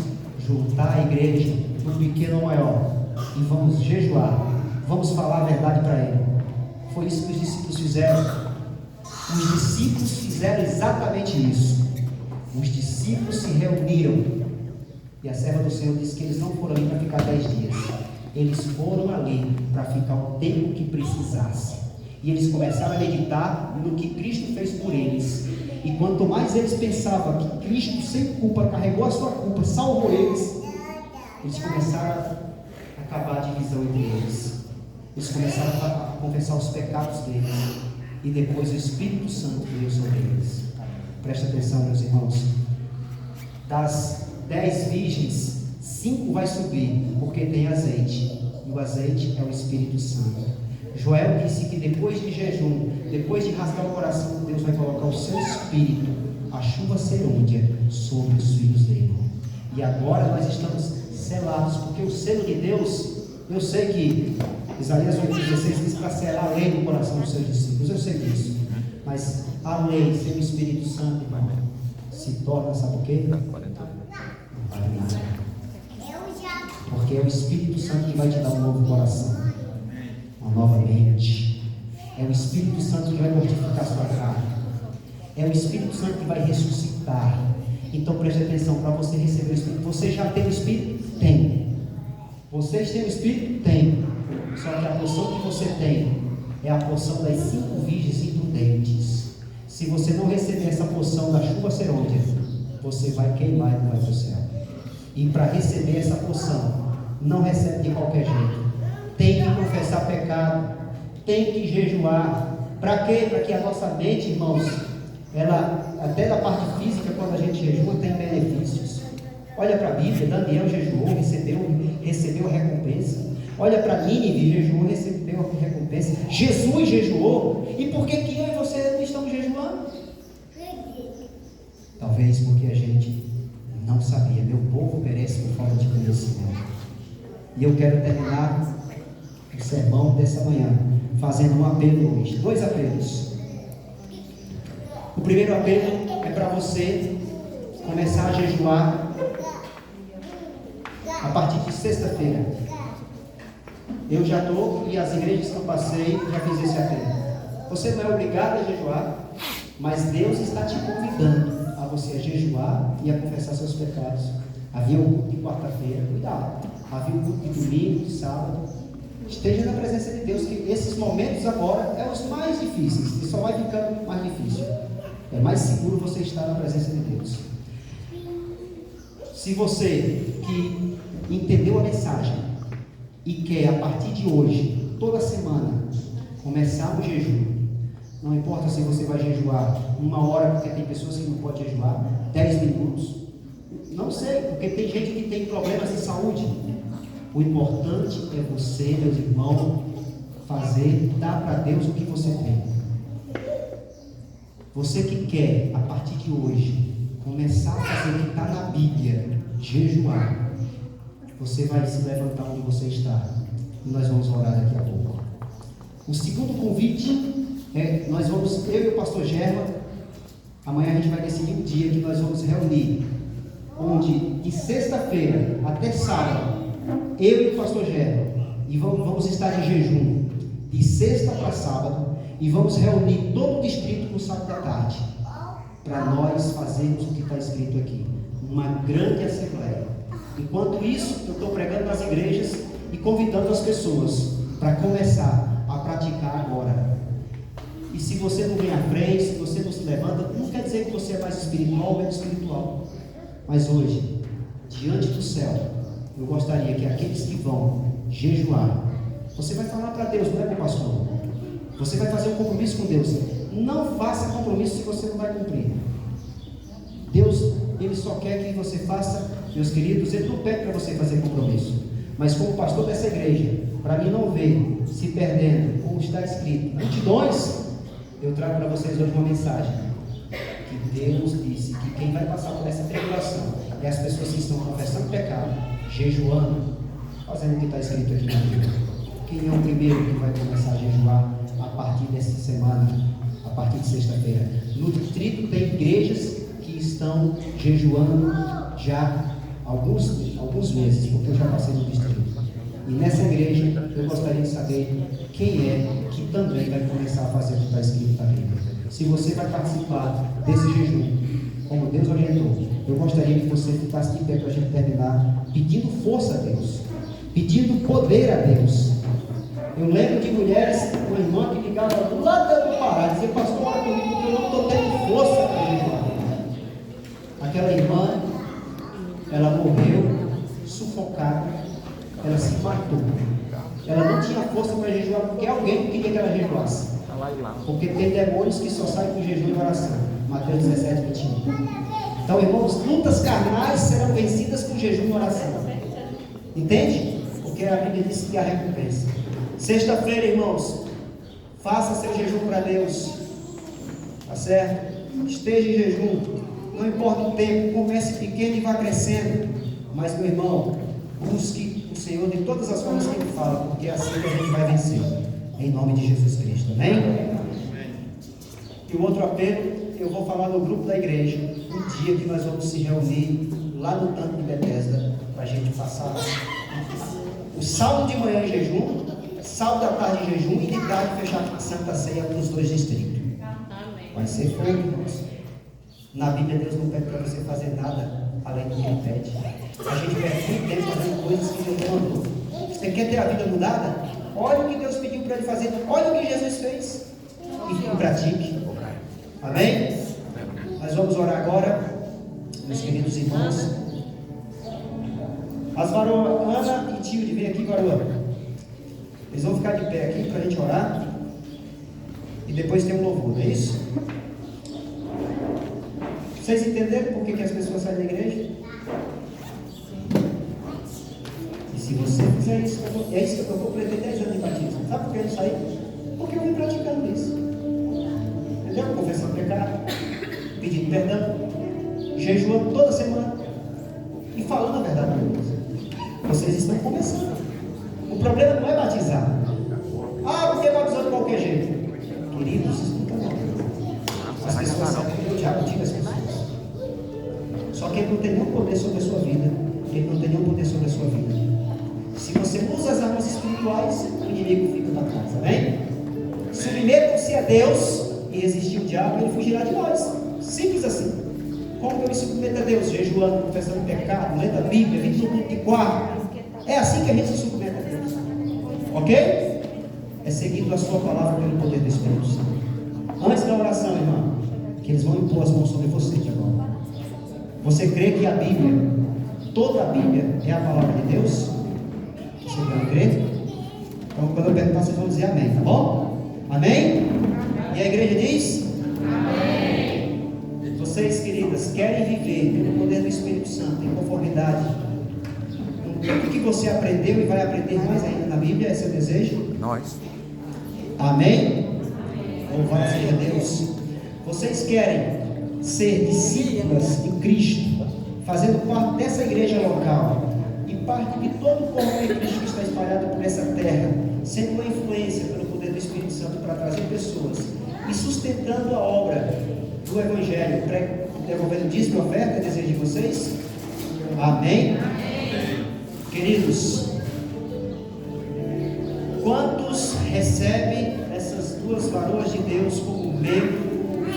juntar a igreja, no pequeno ou maior, e vamos jejuar, vamos falar a verdade para Ele. Foi isso que os discípulos fizeram. Os discípulos fizeram exatamente isso. Os discípulos se reuniram, e a serva do Senhor disse que eles não foram ali para ficar 10 dias. Eles foram ali para ficar o tempo que precisasse. E eles começaram a meditar no que Cristo fez por eles. E quanto mais eles pensavam que Cristo, sem culpa, carregou a sua culpa, salvou eles, eles começaram a acabar a divisão entre eles. Eles começaram a confessar os pecados deles. E depois o Espírito Santo veio sobre eles. Presta atenção, meus irmãos. Das 10 virgens, 5 vai subir, porque tem azeite. E o azeite é o Espírito Santo. Joel disse que depois de jejum, depois de rasgar o coração, Deus vai colocar o seu Espírito, a chuva serôdia, sobre os filhos dele. E agora nós estamos selados, porque o selo de Deus, eu sei que Isaías 8,16 diz para selar a lei no coração dos seus discípulos, eu sei disso. Mas a lei sem o Espírito Santo, irmão, se torna, sabe o quê? Não vale nada. Porque é o Espírito Santo que vai te dar um novo coração, uma nova mente. É o Espírito Santo que vai mortificar a sua carne. É o Espírito Santo que vai ressuscitar. Então preste atenção, para você receber o Espírito. Você já tem o Espírito? Tem. Vocês têm o Espírito? Tem. Só que a porção que você tem é a porção das 5 virgens imprudentes. Se você não receber essa porção da chuva serôdia, você vai queimar e não vai para o céu. E para receber essa porção, não recebe de qualquer jeito. Tem que confessar pecado, tem que jejuar. Para quê? Para que a nossa mente, irmãos, ela, até da parte física, quando a gente jejua, tem benefícios. Olha para a Bíblia, Daniel jejuou, recebeu a recompensa. Olha para Nínive, jejuou, recebeu a recompensa. Jesus jejuou. E por que eu e você não estamos jejuando? Talvez porque a gente não sabia. Meu povo perece por falta de conhecimento. E eu quero terminar o sermão dessa manhã fazendo um apelo hoje. 2 apelos. O primeiro apelo é para você começar a jejuar a partir de sexta-feira. Eu já estou, e as igrejas que eu passei, já fiz esse apelo. Você não é obrigado a jejuar, mas Deus está te convidando a você a jejuar e a confessar seus pecados. Havia o culto de quarta-feira, cuidado. Havia o culto de domingo, de sábado. Esteja na presença de Deus, que esses momentos agora é os mais difíceis, e só vai ficando mais difícil. É mais seguro você estar na presença de Deus. Se você que entendeu a mensagem e quer a partir de hoje, toda semana, começar o jejum, não importa se você vai jejuar 1 hora, porque tem pessoas que não podem jejuar 10 minutos, não sei, porque tem gente que tem problemas de saúde. O importante é você, meus irmãos, dar para Deus o que você tem. Você que quer, a partir de hoje, começar a fazer o que está na Bíblia, jejuar, você vai se levantar onde você está, e nós vamos orar daqui a pouco. O segundo convite é, eu e o pastor Germa, amanhã a gente vai decidir um dia que nós vamos reunir, onde de sexta-feira até sábado, eu e o pastor Germa, e vamos estar em jejum, de sexta para sábado, e vamos reunir todo o distrito no sábado da tarde. para nós fazermos o que está escrito aqui, uma grande assembleia. Enquanto isso, eu estou pregando nas igrejas e convidando as pessoas para começar a praticar agora. E se você não vem à frente, se você não se levanta, não quer dizer que você é mais espiritual ou menos espiritual. Mas hoje, diante do céu, eu gostaria que aqueles que vão jejuar, você vai falar para Deus, não é para o pastor. Você vai fazer um compromisso com Deus. Não faça compromisso se você não vai cumprir. Deus, Ele só quer que você faça, meus queridos, Ele não pede para você fazer compromisso. Mas como pastor dessa igreja, para mim não ver se perdendo, como está escrito, multidões, eu trago para vocês hoje uma mensagem. Que Deus disse que quem vai passar por essa tribulação é as pessoas que estão confessando pecado, jejuando, fazendo o que está escrito aqui na Bíblia. Quem é o primeiro que vai começar a jejuar a partir dessa semana, a partir de sexta-feira? No distrito tem igrejas que estão jejuando já alguns meses, porque eu já passei no distrito. E nessa igreja eu gostaria de saber quem é que também vai começar a fazer o que está escrito na Bíblia. Se você vai participar desse jejum, como Deus orientou, eu gostaria que você ficasse de pé para a gente terminar, pedindo força a Deus, pedindo poder a Deus. Eu lembro de mulheres, uma irmã que ligava do lado do Pará, dizia: pastor, ora comigo porque eu não estou tendo força para jejuar. Aquela irmã, ela morreu sufocada, ela se matou. Ela não tinha força para jejuar porque alguém queria que ela jejuasse. Porque tem demônios que só saem com jejum e oração. Mateus 17, 21. Então, irmãos, lutas carnais serão vencidas com jejum e oração. Entende? Porque a Bíblia diz que há recompensa. Sexta-feira, irmãos, faça seu jejum para Deus. Tá certo? Esteja em jejum. Não importa o tempo, comece pequeno e vá crescendo. Mas, meu irmão, busque o Senhor de todas as formas que Ele fala, porque assim a gente vai vencer. Em nome de Jesus Cristo. Amém? E o outro apelo, eu vou falar no grupo da igreja, um dia que nós vamos se reunir lá no tanque de Bethesda, para a gente passar o sábado de manhã em jejum, sábado da tarde em jejum e de tarde fechar a Santa Ceia para os 2 distritos. Vai ser fogo, irmãos. Na Bíblia Deus não pede para você fazer nada além do que Ele pede. A gente perde muito tempo fazendo coisas que Deus não mandou. Você quer ter a vida mudada? Olha o que Deus pediu para Ele fazer. Olha o que Jesus fez. E pratique. Amém? Nós vamos orar agora, meus queridos irmãos. As varoas, Ana e Tio, de vir aqui, varoa. Eles vão ficar de pé aqui para a gente orar. E depois tem um louvor, não é isso? Vocês entenderam por que as pessoas saem da igreja? E se você fizer isso, é isso que eu vou pretender 10 anos de batismo. Sabe por que eu não saí? Porque eu vim praticando isso. Entendeu? Confessando pecado, pedindo perdão, jejuando toda semana e falando a verdade para Deus. Vocês estão começando. O problema não é batizar. Ah, porque batizou de qualquer jeito. Queridos, escuta não. As pessoas sabem que o diabo tira as pessoas. Só que ele não tem nenhum poder sobre a sua vida. Ele não tem nenhum poder sobre a sua vida. Se você usa as armas espirituais, o inimigo fica para trás. Amém? Submetam-se a Deus e resistir o diabo, ele fugirá de nós. Simples assim. Como que eu me submeto a Deus? Jejuando, confessando pecado, lendo a Bíblia, vindo no culto de quarto. É assim que a gente se submete a Deus. Ok? É seguindo a sua palavra pelo poder do Espírito Santo. Antes da oração, irmão, que eles vão impor as mãos sobre você de agora. Você crê que a Bíblia, toda a Bíblia, é a palavra de Deus? Você vai crer? Então, quando eu perguntar, vocês vão dizer amém, tá bom? Amém? E a igreja diz? Amém. Vocês, queridas, querem viver pelo poder do Espírito Santo, em conformidade com tudo que você aprendeu e vai aprender mais ainda na Bíblia? É seu desejo? Nós. Amém? Louvado seja Deus. Vocês querem ser discípulas de Cristo, fazendo parte dessa igreja local e parte de todo o corpo de Cristo que está espalhado por essa terra, sendo uma influência pelo poder do Espírito Santo para trazer pessoas e sustentando a obra do Evangelho, devolvendo dízimo e oferta, é desejo de vocês? Amém? Amém. Queridos, quantos recebem essas duas varoas de Deus como membro,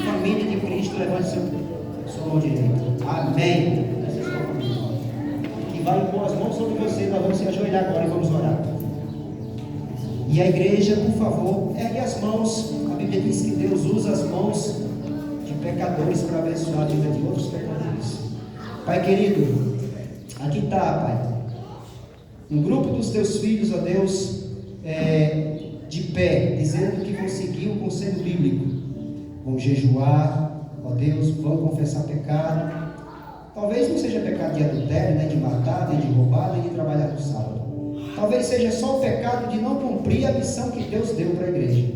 família de Cristo Cristo, levante sua mão direita. Amém. Que vai impor as mãos sobre você. Nós vamos se ajoelhar agora e vamos orar. E a igreja, por favor, ergue as mãos. A Bíblia diz que Deus usa as mãos de pecadores para abençoar a vida de outros pecadores. Pai querido, aqui está, Pai, um grupo dos teus filhos, ó Deus, de pé, dizendo que vão seguir o conselho bíblico, vão jejuar, ó Deus, vão confessar pecado. Talvez não seja pecado de adultério, nem de matar, nem de roubar, nem de trabalhar no sábado. Talvez seja só o pecado de não cumprir a missão que Deus deu para a igreja.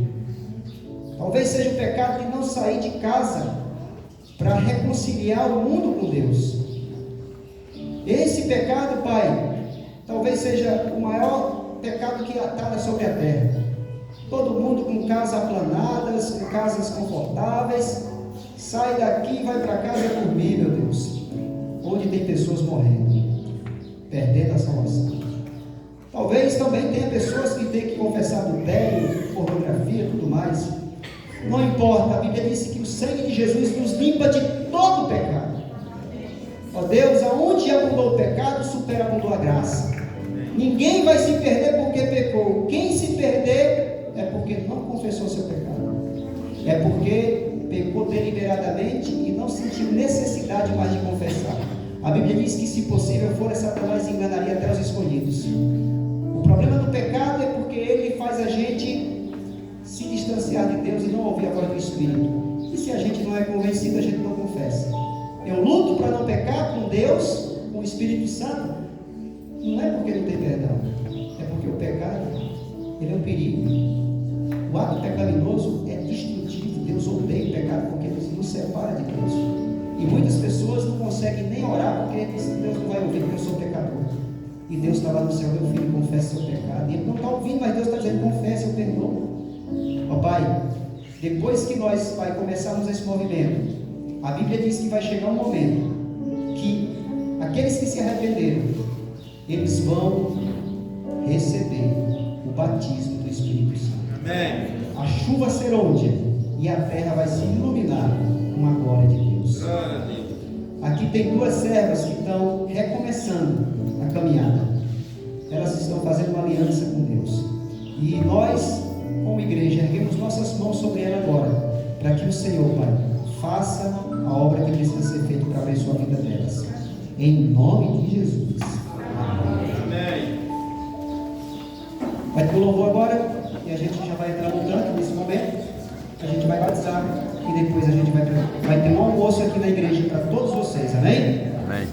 Talvez seja o pecado de não sair de casa para reconciliar o mundo com Deus. Esse pecado, Pai, talvez seja o maior pecado que atalha sobre a terra. Todo mundo com casas aplanadas, com casas confortáveis, sai daqui e vai para casa dormir, meu Deus, onde tem pessoas morrendo, perdendo a salvação. Talvez também tenha pessoas que têm que confessar adultério, pornografia e tudo mais. Não importa, a Bíblia diz que o sangue de Jesus nos limpa de todo o pecado. Ó Deus, aonde abundou o pecado, superabundou a graça. Ninguém vai se perder porque pecou. Quem se perder é porque não confessou seu pecado. É porque pecou deliberadamente e não sentiu necessidade mais de confessar. A Bíblia diz que, se possível for, Satanás enganaria até os escolhidos. O problema do pecado é porque ele faz a gente se distanciar de Deus e não ouvir a voz do Espírito. E se a gente não é convencido, a gente não confessa. Eu luto para não pecar com Deus, com o Espírito Santo. Não é porque não tem perdão, é porque o pecado, ele é um perigo. O ato pecaminoso é destrutivo. Deus odeia o pecado porque nos separa de Deus. E muitas pessoas não conseguem nem orar porque dizem: Deus não vai ouvir porque eu sou pecador. E Deus está lá no céu: meu filho, confesse seu pecado. E ele não está ouvindo, mas Deus está dizendo: confesse, eu perdoo. Ó Pai, depois que nós, Pai, começarmos esse movimento, a Bíblia diz que vai chegar um momento que aqueles que se arrependeram, eles vão receber o batismo do Espírito Santo. Amém. A chuva serôdia e a terra vai se iluminar com a glória de Deus. Aqui tem duas servas que estão recomeçando a caminhada. Elas estão fazendo uma aliança com Deus. E nós, como igreja, erguemos nossas mãos sobre ela agora, para que o Senhor, Pai, faça a obra que precisa ser feita para abençoar a vida delas. Em nome de Jesus. Amém. Vai ter o louvor agora, e a gente já vai entrar no canto nesse momento. A gente vai batizar e depois a gente vai ter um almoço aqui na igreja para todos vocês. Amém? Amém.